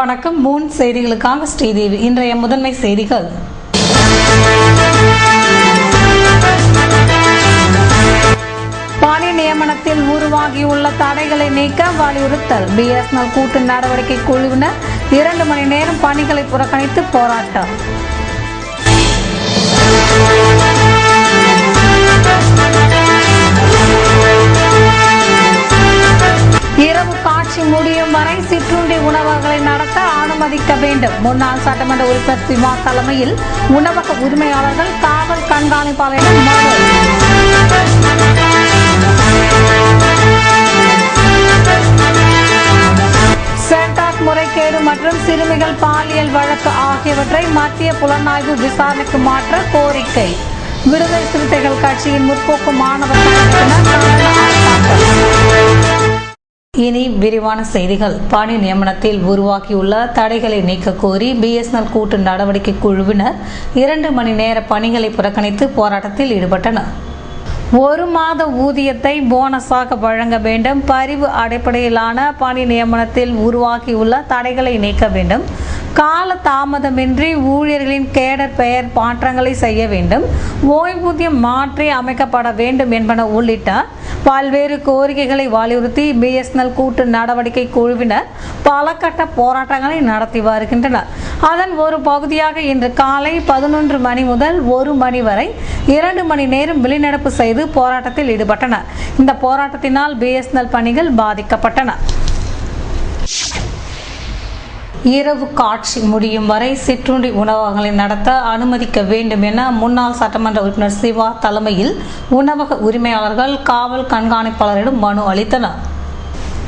வணக்கம். மூன் செய்திகளுக்காக ஸ்ரீதேவி. இன்றைய முதன்மை செய்திகள். பணி நியமனத்தில் உருவாகியுள்ள தடைகளை நீக்க வலியுறுத்தல். BSNL கூட்டு நடவடிக்கை குழுவினர் 2 மணி நேரம் பணிகளை புறக்கணித்து போராட்டம். இரவு காட்சி முடியும் வரை சிற்றுண்டி உணவகங்களை நடத்த அனுமதிக்க வேண்டும். முன்னாள் சட்டமன்ற உறுப்பினர் சிவா தலைமையில் உணவக உரிமையாளர்கள் காவல் கண்காணிப்பாளரிடம் மனு. சென்டாக் முறைகேடு மற்றும் சிறுமிகள் பாலியல் வழக்கு ஆகியவற்றை மத்திய புலனாய்வு விசாரணைக்கு மாற்ற கோரிக்கை. விடுதலை சிறுத்தைகள் கட்சியின் முற்போக்கு மாணவர் இனி விரிவான செய்திகள். பணி நியமனத்தில் உருவாக்கியுள்ள தடைகளை நீக்க கோரி BSNL கூட்டு நடவடிக்கை குழுவினர் 2 மணி நேர பணிகளை புறக்கணித்து போராட்டத்தில் ஈடுபட்டனர். 1 மாத ஊதியத்தை போனஸாக வழங்க வேண்டும். பரிவு அடிப்படையிலான பணி நியமனத்தில் உருவாக்கியுள்ள தடைகளை நீக்க வேண்டும். கால தாமதமின்றி ஊழியர்களின் கேடர் பெயர் மாற்றங்களை செய்ய வேண்டும். ஓய்வூதியம் மாற்றி அமைக்கப்பட வேண்டும் என்பன உள்ளிட்ட பல்வேறு கோரிக்கைகளை வலியுறுத்தி BSNL கூட்டு நடவடிக்கை குழுவினர் பல கட்ட போராட்டங்களை நடத்தி வருகின்றனர். அதன் ஒரு பகுதியாக இன்று காலை 11 மணி முதல் 1 மணி வரை 2 மணி நேரம் வெளிநடப்பு செய்து போராட்டத்தில் ஈடுபட்டனர். இந்த போராட்டத்தினால் BSNL பணிகள் பாதிக்கப்பட்டன. இரவு காட்சி முடியும் வரை சிற்றுண்டி உணவகங்களை நடத்த அனுமதிக்க வேண்டும் என முன்னாள் சட்டமன்ற உறுப்பினர் சிவா தலைமையில் உணவக உரிமையாளர்கள் காவல் கண்காணிப்பாளரிடம் மனு அளித்தனர்.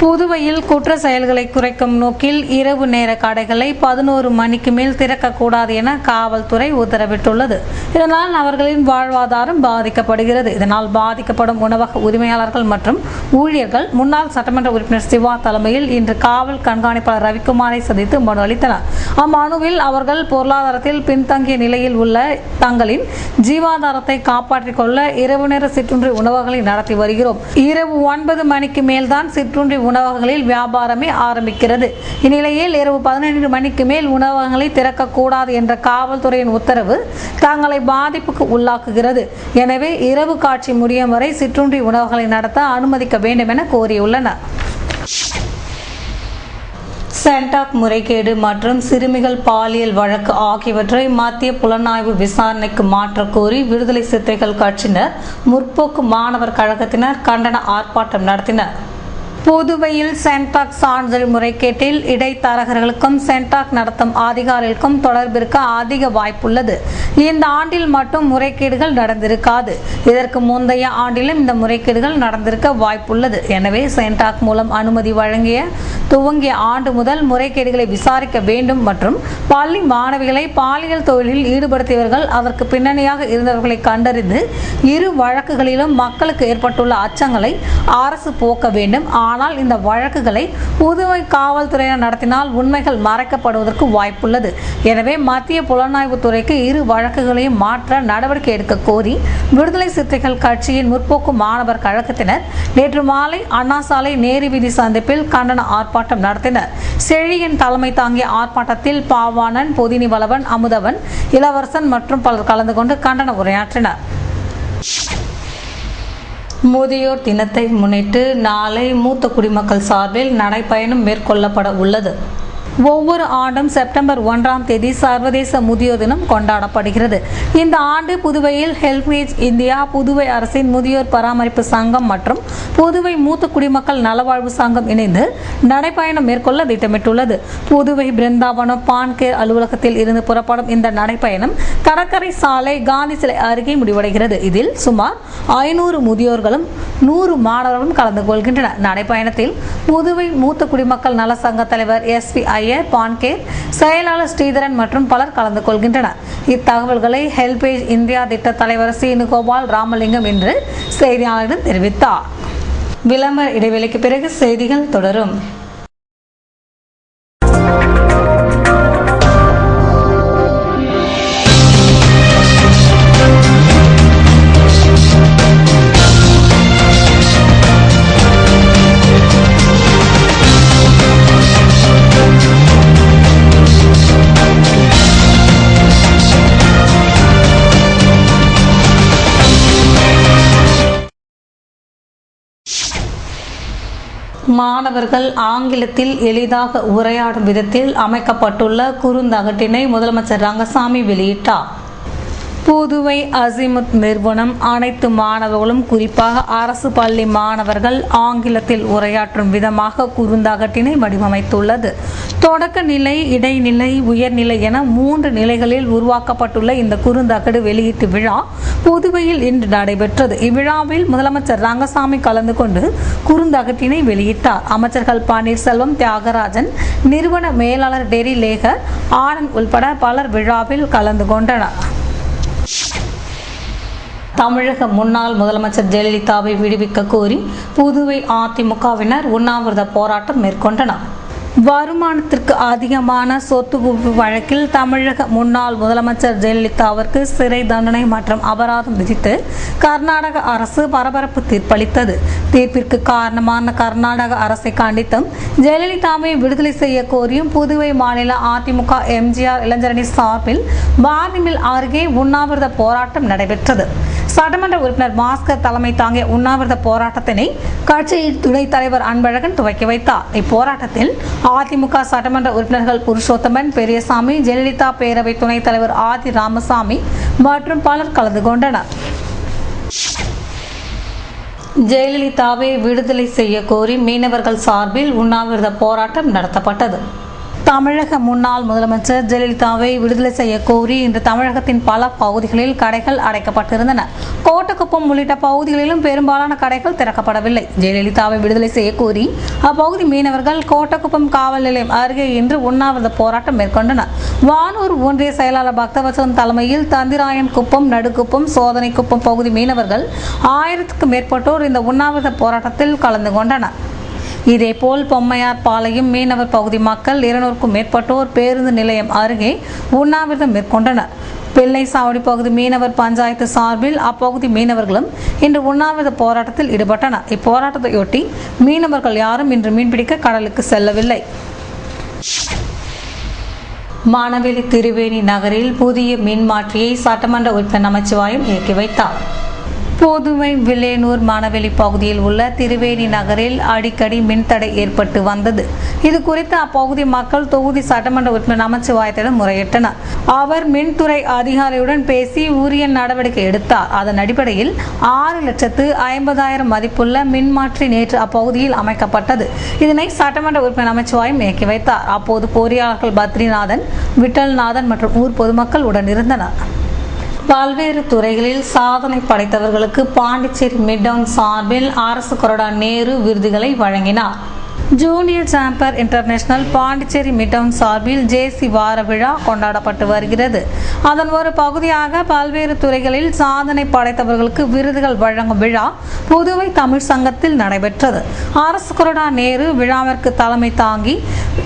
புதுவையில் குற்ற செயல்களை குறைக்கும் நோக்கில் இரவு நேர கடைகளை 11 மணிக்கு மேல் திறக்கக்கூடாது என காவல்துறை உத்தரவிட்டுள்ளது. இதனால் அவர்களின் வாழ்வாதாரம் பாதிக்கப்படுகிறது. இதனால் பாதிக்கப்படும் உணவக உரிமையாளர்கள் மற்றும் ஊழியர்கள் முன்னாள் சட்டமன்ற உறுப்பினர் சிவா தலைமையில் இன்று காவல் கண்காணிப்பாளர் ரவிக்குமாரை சந்தித்து மனு அளித்தனர். அம்மனுவில் அவர்கள் பொருளாதாரத்தில் பின்தங்கிய நிலையில் உள்ள தங்களின் ஜீவாதாரத்தை காப்பாற்றிக் கொள்ள இரவு நேர சிற்றுண்டி உணவகங்களை நடத்தி வருகிறோம். இரவு 9 மணிக்கு மேல்தான் சிற்றுண்டி உணவகங்களில் வியாபாரமே ஆரம்பிக்கிறது. இந்நிலையில் இரவு 12 மணிக்கு மேல் உணவகங்களை திறக்கக்கூடாது என்ற காவல்துறையின் உத்தரவு தங்களை பாதிப்புக்கு உள்ளாக்குகிறது. எனவே இரவு காட்சி முடியும் வரை சிற்றுண்டி உணவகங்களை நடத்த அனுமதிக்க வேண்டும் என கோரியுள்ளனர். சென்டாக் முறைகேடு மற்றும் சிறுமிகள் பாலியல் வழக்கு ஆகியவற்றை மத்திய புலனாய்வு விசாரணைக்கு மாற்ற கோரி விடுதலை சிறுத்தைகள் கட்சியினர் முற்போக்கு மாணவர் கழகத்தினர் கண்டன ஆர்ப்பாட்டம் நடத்தினர். புதுவையில் சென்டாக் சான்றிதழ் முறைகேட்டில் இடைத்தரகர்களுக்கும் சென்டாக் நடத்தும் அதிகாரிகளுக்கும் தொடர்பிருக்க அதிக வாய்ப்புள்ளது. இந்த ஆண்டில் மட்டும் முறைகேடுகள் நடந்திருக்காது. இதற்கு முந்தைய ஆண்டிலும் இந்த முறைகேடுகள் நடந்திருக்க வாய்ப்புள்ளது. எனவே சென்டாக் மூலம் அனுமதி வழங்கிய துவங்கிய ஆண்டு முதல் முறைகேடுகளை விசாரிக்க வேண்டும் மற்றும் பள்ளி மாணவிகளை பாலியல் தொழிலில் ஈடுபடுத்தியவர்கள் அதற்கு பின்னணியாக இருந்தவர்களை கண்டறிந்து இரு வழக்குகளிலும் மக்களுக்கு ஏற்பட்டுள்ள அச்சங்களை அரசு போக்க வேண்டும். ஆனால் இந்த வழக்குகளை புதுவை காவல்துறையினர் நடத்தினால் உண்மைகள் மறைக்கப்படுவதற்கு வாய்ப்புள்ளது. எனவே மத்திய புலனாய்வு துறைக்கு இரு வழக்குகளையும் மாற்ற நடவடிக்கை எடுக்க கோரி விடுதலை சிறுத்தைகள் கட்சியின் முற்போக்கு மாணவர் கழகத்தினர் நேற்று மாலை அண்ணா சாலை நேரு வீதி சந்திப்பில் கண்டன ஆர்ப்பாட்டம் நடத்தினர். செழியன் தலைமை தாங்கிய ஆர்ப்பாட்டத்தில் பாவாணன், பொதினி வளவன், அமுதவன், இளவரசன் மற்றும் பலர் கலந்து கொண்டு கண்டன உரையாற்றினர். முதியோர் தினத்தை முன்னிட்டு நாளை மூத்த குடிமக்கள் சார்பில் நடைபயணம் மேற்கொள்ளப்பட உள்ளது. ஒவ்வொரு ஆண்டும் செப்டம்பர் 1ஆம் தேதி சர்வதேச முதியோர் தினம் கொண்டாடப்படுகிறது. இந்த ஆண்டு புதுவையில் ஹெல்பேஜ் இந்தியா, புதுவை அரசின் முதியோர் பராமரிப்பு சங்கம் மற்றும் புதுவை மூத்த குடிமக்கள் நலவாழ்வு சங்கம் இணைந்து நடைபயணம் மேற்கொள்ள திட்டமிட்டுள்ளது. புதுவை பிருந்தாவனம் பான்கேர் அலுவலகத்தில் இருந்து புறப்படும் இந்த நடைபயணம் கடற்கரை சாலை காந்தி சிலை அருகே முடிவடைகிறது. இதில் சுமார் 500 முதியோர்களும் 100 மாணவர்களும் கலந்து கொள்கின்றனர். நடைபயணத்தில் புதுவை மூத்த குடிமக்கள் நல சங்க தலைவர் SV ஐயர், பான்கேர் செயலாளர் ஸ்ரீதரன் மற்றும் பலர் கலந்து கொள்கின்றனர். இத்தகவல்களை ஹெல்பேஜ் இந்தியா திட்ட தலைவர் சீனுகோபால் ராமலிங்கம் இன்று செய்தியாளரிடம் தெரிவித்தார். விளம்பர இடைவெளிக்கு பிறகு செய்திகள் தொடரும். மாணவர்கள் ஆங்கிலத்தில் எளிதாக உரையாடும் விதத்தில் அமைக்கப்பட்டுள்ள குறுந்தகட்டினை முதலமைச்சர் ரங்கசாமி வெளியிட்டார். புதுவை அசிமுத் நிறுவனம் அனைத்து மாணவர்களும் குறிப்பாக அரசு பள்ளி மாணவர்கள் ஆங்கிலத்தில் உரையாற்றும் விதமாக குறுந்தகட்டினை வடிவமைத்துள்ளது. தொடக்க நிலை, இடைநிலை, உயர்நிலை என 3 நிலைகளில் உருவாக்கப்பட்டுள்ள இந்த குறுந்தகடு வெளியீட்டு விழா புதுவையில் இன்று நடைபெற்றது. இவ்விழாவில் முதலமைச்சர் ரங்கசாமி கலந்து கொண்டு குறுந்தகட்டினை வெளியிட்டார். அமைச்சர்கள் பன்னீர்செல்வம், தியாகராஜன், நிறுவன மேலாளர் டெரி லேகர், ஆனந்த் உள்பட பலர் விழாவில் கலந்து கொண்டனர். தமிழக முன்னாள் முதலமைச்சர் ஜெயலலிதாவை விடுவிக்க கோரி புதுவை அதிமுகவினர் உண்ணாவிரத போராட்டம் மேற்கொண்டனர். வருமானத்திற்கு அதிகமான சொத்து குவிப்பு வழக்கில் தமிழக முன்னாள் முதலமைச்சர் ஜெயலலிதாவிற்கு சிறை தண்டனை மற்றும் அபராதம் விதித்து கர்நாடக அரசு பரபரப்பு தீர்ப்பளித்தது. தீர்ப்பிற்கு காரணமான கர்நாடக அரசை கண்டித்தும் ஜெயலலிதாவை விடுதலை செய்ய கோரியும் புதுவை மாநில அதிமுக எம்ஜிஆர் இளைஞரணி சார்பில் வாணிமில் அருகே உண்ணாவிரத போராட்டம் நடைபெற்றது. சட்டமன்ற உறுப்பினர் பாஸ்கர் தலைமை தாங்கிய உண்ணாவிரத போராட்டத்தினை கட்சியின் துணைத் தலைவர் அன்பழகன் துவக்கி வைத்தார். இப்போராட்டத்தில் அதிமுக சட்டமன்ற உறுப்பினர்கள் புருஷோத்தமன், பெரியசாமி, ஜெயலலிதா பேரவை துணைத் தலைவர் ஆதி ராமசாமி மற்றும் பலர் கலந்து கொண்டனர். ஜெயலலிதாவை விடுதலை செய்ய கோரி மீனவர்கள் சார்பில் உண்ணாவிரத போராட்டம் நடத்தப்பட்டது. தமிழக முன்னாள் முதலமைச்சர் ஜெயலலிதாவை விடுதலை செய்ய கோரி இன்று தமிழகத்தின் பல பகுதிகளில் கடைகள் அடைக்கப்பட்டிருந்தன. கோட்டக்குப்பம் உள்ளிட்ட பகுதிகளிலும் பெரும்பாலான கடைகள் திறக்கப்படவில்லை. ஜெயலலிதாவை விடுதலை செய்ய கோரி அப்பகுதி மீனவர்கள் கோட்டக்குப்பம் காவல் நிலையம் அருகே இன்று உண்ணாவிரத போராட்டம் மேற்கொண்டனர். வானூர் ஒன்றிய செயலாளர் பக்தவச்சலம் தலைமையில் தந்திராயன் குப்பம், நடுக்குப்பம், சோதனை குப்பம் பகுதி மீனவர்கள் 1000க்கும் மேற்பட்டோர் இந்த உண்ணாவிரத போராட்டத்தில் கலந்து கொண்டனர். இதேபோல் பொம்மையார் பாளையம் மீனவர் பகுதி மக்கள் 200க்கும் மேற்பட்டோர் பேருந்து நிலையம் அருகே உண்ணாவிரதம் மேற்கொண்டனர். பிள்ளைசாவடி பகுதி மீனவர் பஞ்சாயத்து சார்பில் அப்பகுதி மீனவர்களும் இன்று உண்ணாவிரத போராட்டத்தில் ஈடுபட்டனர். இப்போராட்டத்தையொட்டி மீனவர்கள் யாரும் இன்று மீன்பிடிக்க கடலுக்கு செல்லவில்லை. மானவேலி திருவேணி நகரில் புதிய மின்மாற்றியை சட்டமன்ற உறுப்பினர் நமச்சிவாயம் இயக்கி வைத்தார். புதுவை வில்லியனூர் மானவேலி பகுதியில் உள்ள திருவேணி நகரில் அடிக்கடி மின்தடை ஏற்பட்டு வந்தது. இது குறித்து அப்பகுதி மக்கள் தொகுதி சட்டமன்ற உறுப்பினர் நமச்சிவாயத்திடம் முறையிட்டனர். அவர் மின்துறை அதிகாரியுடன் பேசி உரிய நடவடிக்கை எடுத்தார். அதன் அடிப்படையில் 6,50,000 மதிப்புள்ள மின்மாற்றி நேற்று அப்பகுதியில் அமைக்கப்பட்டது. இதனை சட்டமன்ற உறுப்பினர் நமச்சிவாயம் இயக்கி வைத்தார். அப்போது பொறியாளர்கள் பத்ரிநாதன், விட்டல்நாதன் மற்றும் ஊர் பொதுமக்கள் உடனிருந்தனர். பல்வேறு துறைகளில் சாதனை படைத்தவர்களுக்கு பாண்டிச்சேரி மிட்டவுன் சார்பில் அரசு கொறடா நேரு விருதுகளை வழங்கினார். Junior sambar international Pondicherry midtown சார்பில் ஜேசி வார விழா கொண்டாடப்பட்டு வருகிறது. அதன் ஒரு பகுதியாக பல்வேறு துறைகளில் சாதனை படைத்தவர்களுக்கு விருதுகள் வழங்கும் விழா புதுவை தமிழ் சங்கத்தில் நடைபெற்றது. அரசு கொறடா நேரு விழாவிற்கு தலைமை தாங்கி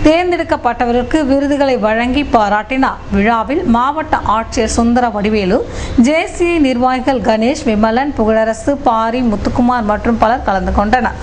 தேர்ந்தெடுக்கப்பட்டவருக்கு விருதுகளை வழங்கி பாராட்டினார். விழாவில் மாவட்ட ஆட்சியர் சுந்தர வடிவேலு, ஜேசிஐ நிர்வாகிகள் கணேஷ், விமலன், புகழரசு, பாரி, முத்துக்குமார் மற்றும் பலர் கலந்து கொண்டனர்.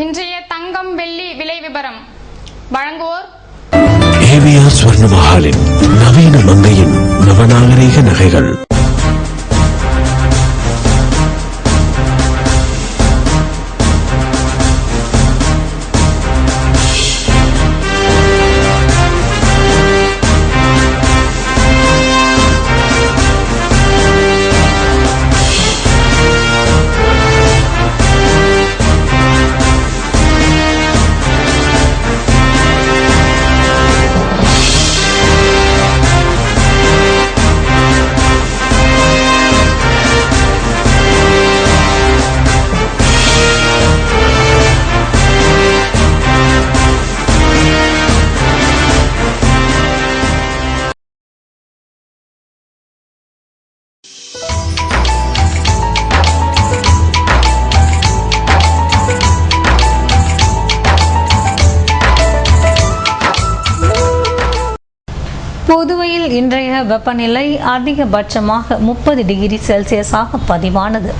இன்றைய தங்கம் வெள்ளி விலை விபரம் வழங்குவோர் ஏவிஆர் ஸ்வர்ண மஹாலின் நவீன மங்கையின் நவநாகரீக நகைகள். புதுவையில் இன்றைய வெப்பநிலை அதிகபட்சமாக 30 டிகிரி செல்சியஸாக பதிவானது.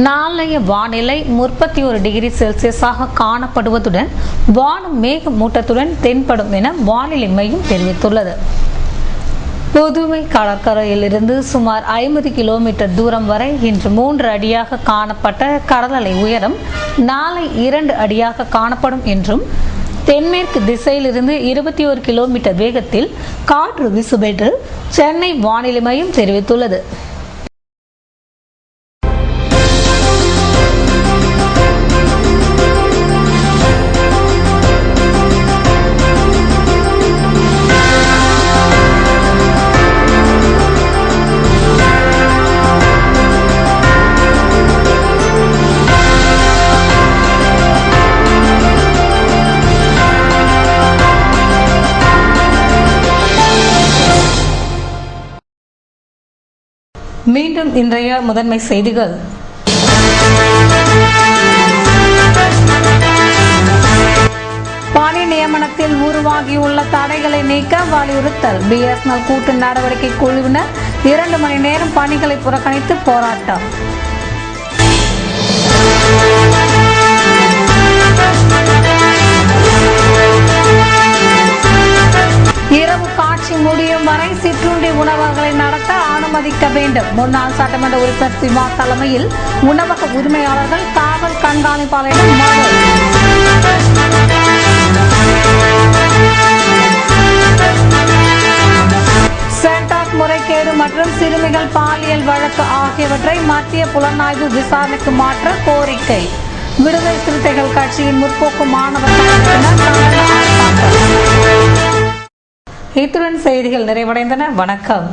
நாளைய வானிலை 31 டிகிரி செல்சியஸாக காணப்படுவதுடன் வானம் மேகமூட்டத்துடன் தென்படும் என வானிலை மையம் தெரிவித்துள்ளது. புதுவை கடற்கரையிலிருந்து சுமார் 50 கிலோமீட்டர் தூரம் வரை இன்று 3 அடியாக காணப்பட்ட கடல் அலை உயரம் நாளை 2 அடியாக காணப்படும் என்றும் தென்மேற்கு திசையிலிருந்து 21 கிலோமீட்டர் வேகத்தில் காற்று வீசும் என்று சென்னை வானிலை மையம் தெரிவித்துள்ளது. மீண்டும் இன்றைய முதன்மை செய்திகள். பணி நியமனத்தில் உருவாகியுள்ள தடைகளை நீக்க வலியுறுத்தல். BSNL கூட்டு நடவடிக்கை குழுவினர் 2 மணி நேரம் பணிகளை புறக்கணித்து போராட்டம். இரவு காட்சி முடியும் வரை சிற்றுண்டி உணவகங்களை நடத்த அனுமதிக்க வேண்டும். முன்னாள் சட்டமன்ற உறுப்பினர் சிவா தலைமையில் உணவக உரிமையாளர்கள் காவல் கண்காணிப்பாளரிடம் மனு. சென்டாக் முறைகேடு மற்றும் சிறுமிகள் பாலியல் வழக்கு ஆகியவற்றை மத்திய புலனாய்வு விசாரணைக்கு மாற்ற கோரிக்கை. விடுதலை சிறுத்தைகள் கட்சியின் முற்போக்கு மாணவர் கழகத்தினர். இத்துடன் செய்திகள் நிறைவடைந்தன. வணக்கம்.